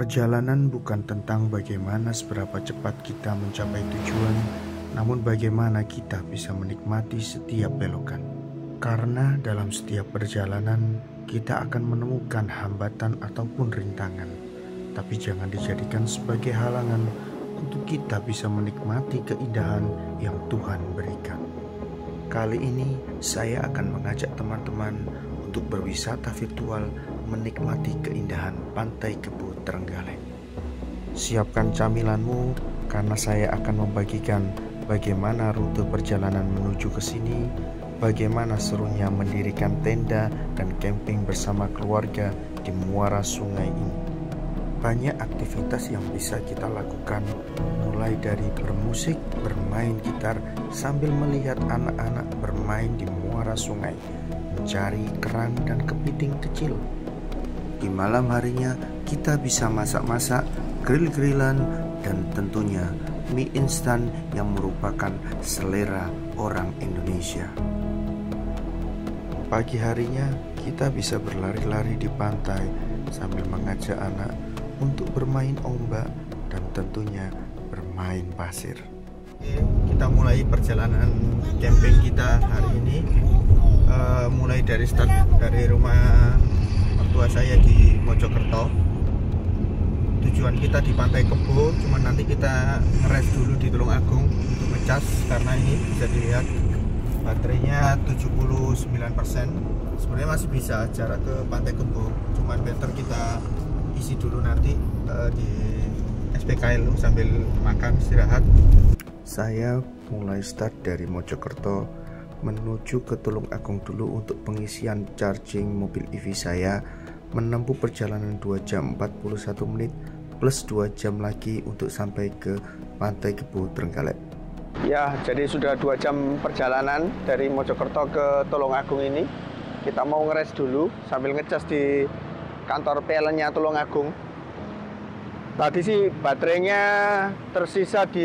Perjalanan bukan tentang bagaimana seberapa cepat kita mencapai tujuan, namun bagaimana kita bisa menikmati setiap belokan. Karena dalam setiap perjalanan, kita akan menemukan hambatan ataupun rintangan, tapi jangan dijadikan sebagai halangan untuk kita bisa menikmati keindahan yang Tuhan berikan. Kali ini, saya akan mengajak teman-teman untuk berwisata virtual menikmati keindahan Pantai Kebu Trenggalek. Siapkan camilanmu karena saya akan membagikan bagaimana rute perjalanan menuju ke sini, bagaimana serunya mendirikan tenda dan camping bersama keluarga di muara sungai ini. Banyak aktivitas yang bisa kita lakukan, mulai dari bermusik, bermain gitar, sambil melihat anak-anak bermain di muara sungai, mencari kerang dan kepiting kecil. Di malam harinya kita bisa masak-masak, grill-grillan, dan tentunya mie instan yang merupakan selera orang Indonesia. Pagi harinya kita bisa berlari-lari di pantai sambil mengajak anak untuk bermain ombak dan tentunya bermain pasir. Kita mulai perjalanan camping kita hari ini, mulai dari start dari rumah mertua saya di Mojokerto. Tujuan kita di Pantai Kebu, cuman nanti kita ngeres dulu di Tulungagung untuk ngecas karena ini bisa dilihat baterainya 79%. Sebenarnya masih bisa jarak ke Pantai Kebu, cuman better kita isi dulu nanti di SPKL sambil makan istirahat. Saya mulai start dari Mojokerto menuju ke Tulungagung dulu untuk pengisian charging mobil EV saya, menempuh perjalanan 2 jam 41 menit plus 2 jam lagi untuk sampai ke Pantai Kebu Trenggalek. Ya, jadi sudah 2 jam perjalanan dari Mojokerto ke Tulungagung ini. Kita mau ngeres dulu sambil ngecas di kantor PLN-nya Tulungagung. Tadi sih baterainya tersisa di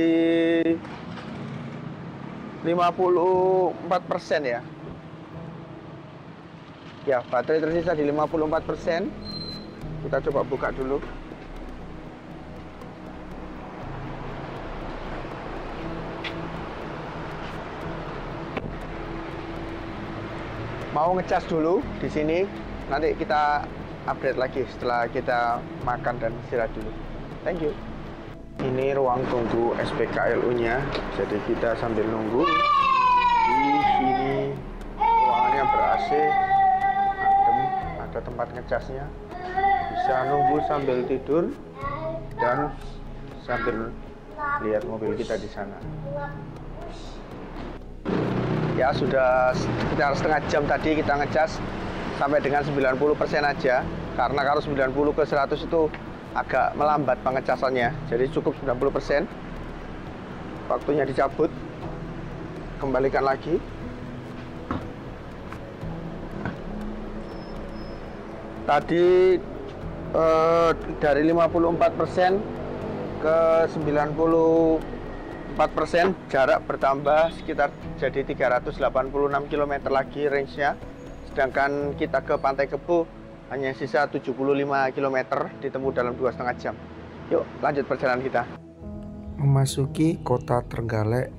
54% ya. Ya, baterai tersisa di 54%. Kita coba buka dulu. Mau ngecas dulu di sini. Nanti kita update lagi setelah kita makan dan istirahat dulu. Thank you. Ini ruang tunggu SPKLU-nya. Jadi kita sambil nunggu. Di sini ruangannya ber-AC, adem, ada tempat ngecasnya. Bisa nunggu sambil tidur dan sambil lihat mobil kita di sana. Ya, sudah sekitar setengah jam tadi kita ngecas sampai dengan 90% aja. Karena kalau 90 ke 100 itu agak melambat pengecasannya. Jadi cukup 90%. Waktunya dicabut. Kembalikan lagi. Tadi dari 54% ke 94%, jarak bertambah sekitar jadi 386 km lagi range-nya. Sedangkan kita ke Pantai Kebu hanya sisa 75 km ditempuh dalam 2,5 jam. Yuk lanjut perjalanan kita. Memasuki kota Trenggalek,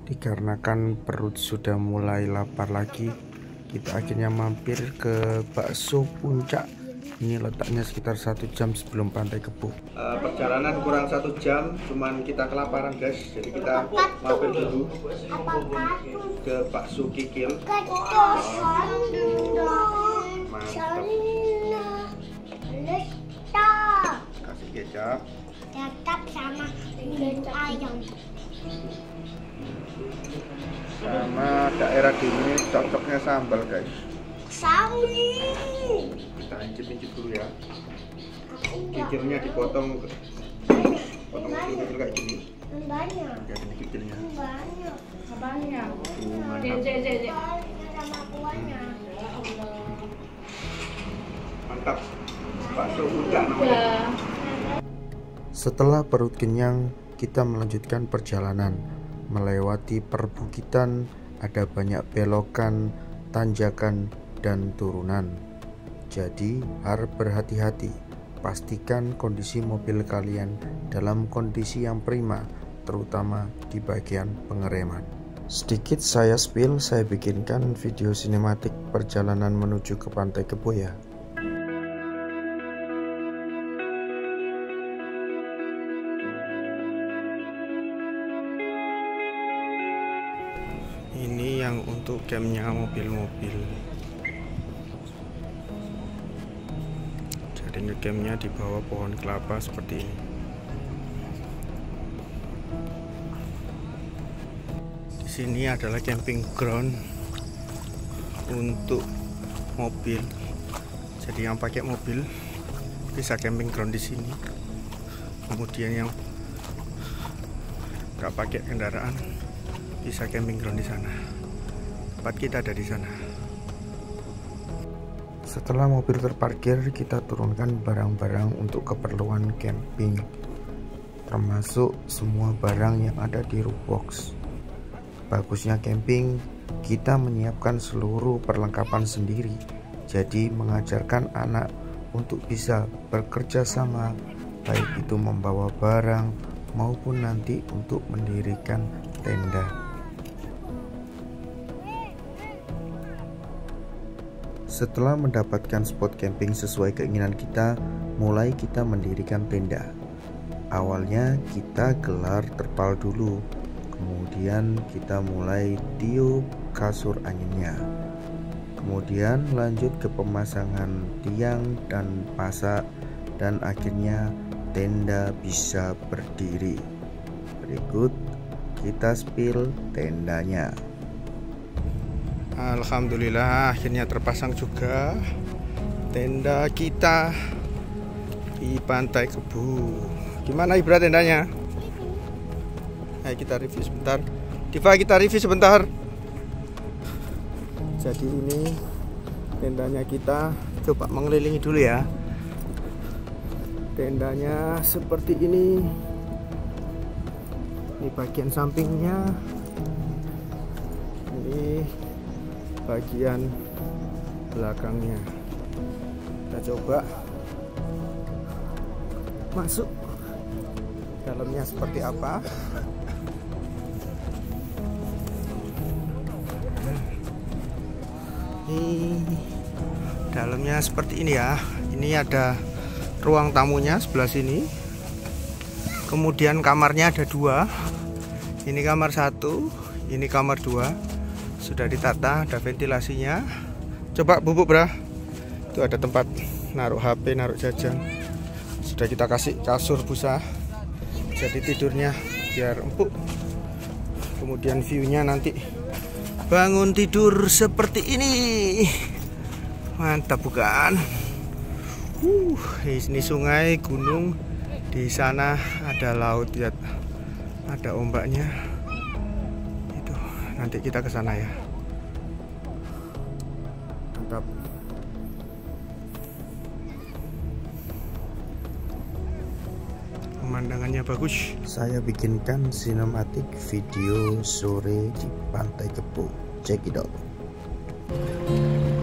dikarenakan perut sudah mulai lapar lagi, kita akhirnya mampir ke bakso Puncak. Ini letaknya sekitar 1 jam sebelum Pantai Kebu. Perjalanan kurang 1 jam, cuman kita kelaparan guys. Jadi kita mampir dulu ke bakso Kikil. Mantap. Kasih kecap. Kecap sama ayam. Sama daerah ini cocoknya sambal guys. Sawi. Kita incip-incip dulu ya. Kikilnya dipotong, potong kecil-kecil kayak gini. Banyak. Ya, ini kikilnya. Banyak. Banyak. Mantap. Sama kuahnya. Mantap. Bakso Puncak namanya. Setelah perut kenyang, kita melanjutkan perjalanan melewati perbukitan. Ada banyak belokan, tanjakan, dan turunan. Jadi harus berhati-hati pastikan kondisi mobil kalian dalam kondisi yang prima, terutama di bagian pengereman. Sedikit saya spill, saya bikinkan video sinematik perjalanan menuju ke Pantai Kebo ya. Ini yang untuk campnya mobil-mobil. Jadi ngecampnya di bawah pohon kelapa seperti ini. Di sini adalah camping ground untuk mobil. Jadi yang pakai mobil bisa camping ground di sini. Kemudian yang nggak pakai kendaraan bisa camping ground di sana. Tempat kita ada di sana. Setelah mobil terparkir, kita turunkan barang-barang untuk keperluan camping, termasuk semua barang yang ada di Rookbox. Bagusnya camping, kita menyiapkan seluruh perlengkapan sendiri. Jadi mengajarkan anak untuk bisa bekerja sama, baik itu membawa barang maupun nanti untuk mendirikan tenda. Setelah mendapatkan spot camping sesuai keinginan kita, mulai kita mendirikan tenda. Awalnya kita gelar terpal dulu, kemudian kita mulai tiup kasur anginnya. Kemudian lanjut ke pemasangan tiang dan pasak, dan akhirnya tenda bisa berdiri. Berikut kita spill tendanya. Alhamdulillah akhirnya terpasang juga tenda kita di Pantai Kebo. Gimana Ibra tendanya? Ayo kita review sebentar. Diva, kita review sebentar. Jadi ini tendanya kita, coba mengelilingi dulu ya. Tendanya seperti ini. Ini bagian sampingnya. Ini bagian belakangnya. Kita coba masuk. Dalamnya seperti apa? Dalamnya seperti ini ya. Ini ada ruang tamunya sebelah sini. Kemudian kamarnya ada 2. Ini kamar 1, ini kamar 2. Sudah ditata, ada ventilasinya. Coba bubuk Bra. Itu ada tempat naruh HP, naruh jajan. Sudah kita kasih kasur busa. Jadi tidurnya biar empuk. Kemudian view-nya nanti bangun tidur seperti ini. Mantap bukan? Ini sungai, gunung. Di sana ada laut, lihat. Ada ombaknya. Nanti kita ke sana ya. Mantap. Pemandangannya bagus. Saya bikinkan sinematik video sore di Pantai Kebo. Check it out.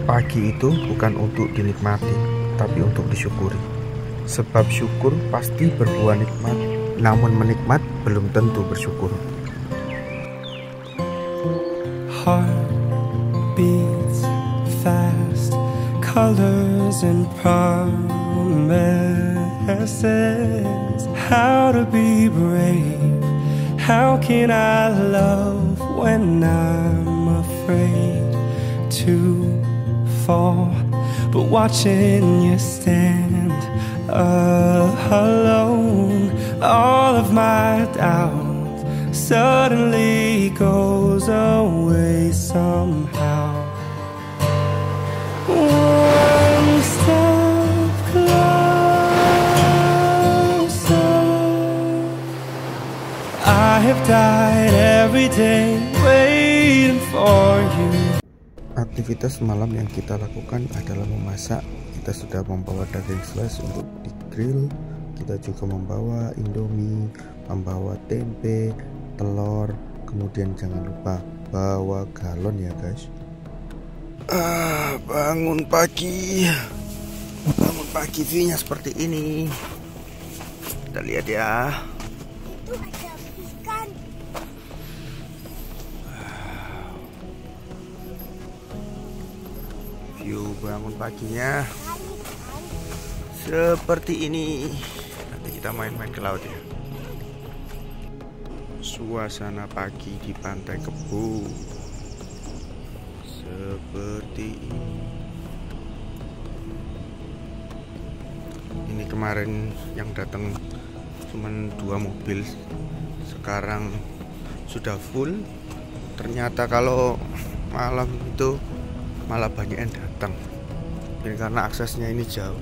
Pagi itu bukan untuk dinikmati, tapi untuk disyukuri. Sebab syukur pasti berbuah nikmat, namun menikmat belum tentu bersyukur. Heart beats fast, colors and promises. How to be brave? How can I love when I'm afraid to fall? But watching you stand alone, all of my doubt suddenly goes away somehow. One step closer. I have died every day waiting for you. Aktivitas malam yang kita lakukan adalah memasak. Kita sudah membawa daging slice untuk di grill. Kita juga membawa indomie, membawa tempe, telur, kemudian jangan lupa bawa galon ya guys. Bangun pagi. pagi view-nya seperti ini. Kita lihat ya. Itu ada ikan. View bangun paginya seperti ini. Nanti kita main-main ke laut ya. Suasana pagi di Pantai Kebo seperti ini. Ini kemarin yang datang cuman 2 mobil, sekarang sudah full. Ternyata kalau malam itu malah banyak yang datang. Ini karena aksesnya ini jauh.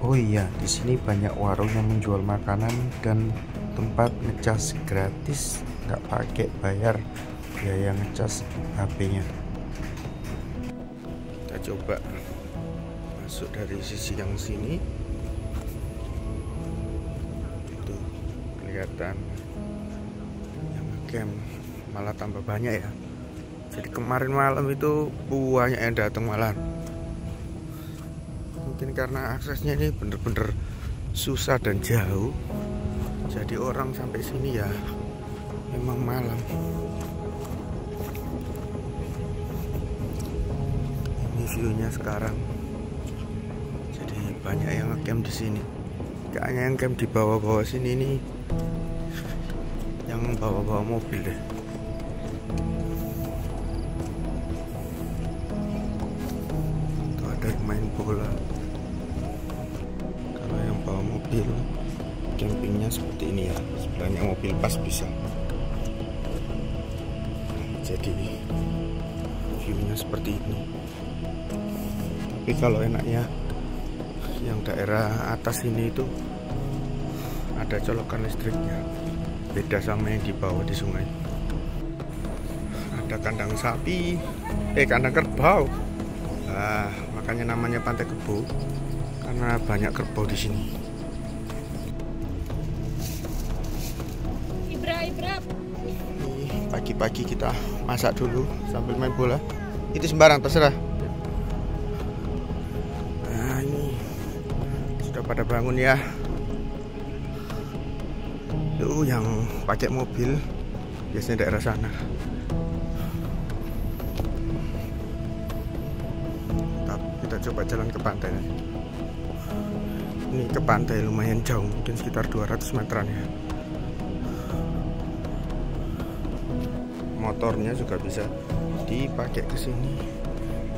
Oh iya, di sini banyak warung yang menjual makanan dan tempat ngecas gratis, nggak pakai bayar biaya ngecas HP-nya. Kita coba masuk dari sisi yang sini. Itu kelihatan yang ngecamp malah tambah banyak ya. Jadi kemarin malam itu banyak yang datang malam. Mungkin karena aksesnya ini bener-bener susah dan jauh, jadi orang sampai sini ya memang malam. Ini view-nya sekarang. Jadi banyak yang ngecamp di sini. Kayaknya yang camp di bawah-bawah sini ini yang bawa-bawa mobil deh. Tuh ada yang main bola. Kalau yang bawa mobil campingnya seperti ini ya, sebelahnya mobil pas bisa. Jadi view-nya seperti ini. Tapi kalau enaknya yang daerah atas ini itu ada colokan listriknya, beda sama yang di bawah di sungai. Ada kandang sapi, kandang kerbau. Nah, makanya namanya Pantai Kebo karena banyak kerbau di sini. Pagi-pagi kita masak dulu sambil main bola. Itu sembarang terserah. Nah, ini sudah pada bangun ya. Itu yang pakai mobil biasanya daerah sana. Kita coba jalan ke pantai. Ini ke pantai lumayan jauh, mungkin sekitar 200 meteran ya. Motornya juga bisa dipakai ke sini.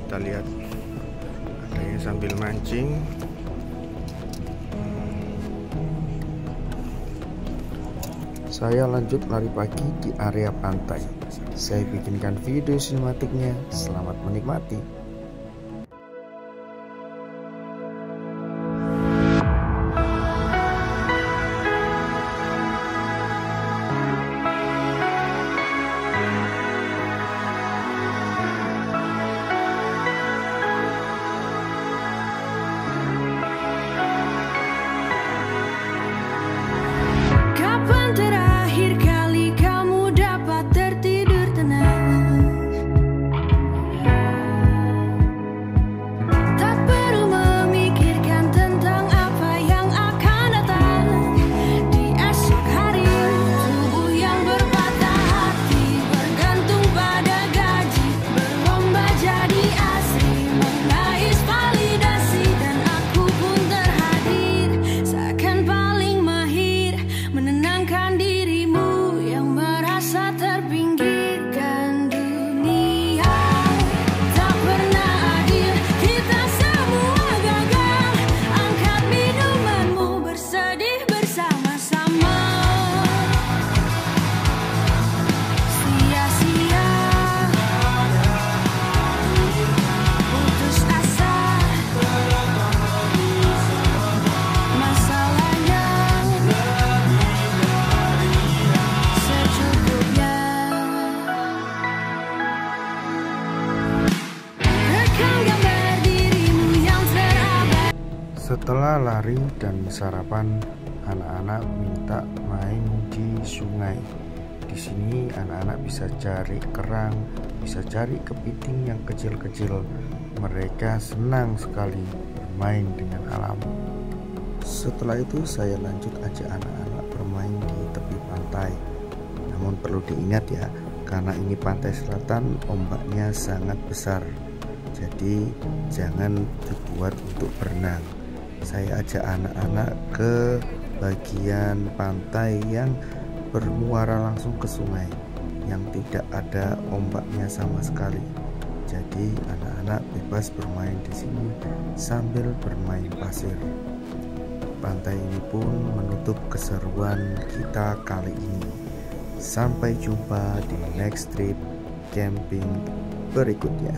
Kita lihat ada yang sambil mancing. Saya lanjut lari pagi di area pantai. Saya bikinkan video sinematiknya. Selamat menikmati. Setelah lari dan sarapan, anak-anak minta main di sungai. Di sini anak-anak bisa cari kerang, bisa cari kepiting yang kecil-kecil. Mereka senang sekali bermain dengan alam. Setelah itu saya lanjut ajak anak-anak bermain di tepi pantai. Namun perlu diingat ya, karena ini pantai selatan, ombaknya sangat besar. Jadi jangan dibuat untuk berenang. Saya ajak anak-anak ke bagian pantai yang bermuara langsung ke sungai, yang tidak ada ombaknya sama sekali. Jadi anak-anak bebas bermain di sini sambil bermain pasir. Pantai ini pun menutup keseruan kita kali ini. Sampai jumpa di next trip camping berikutnya.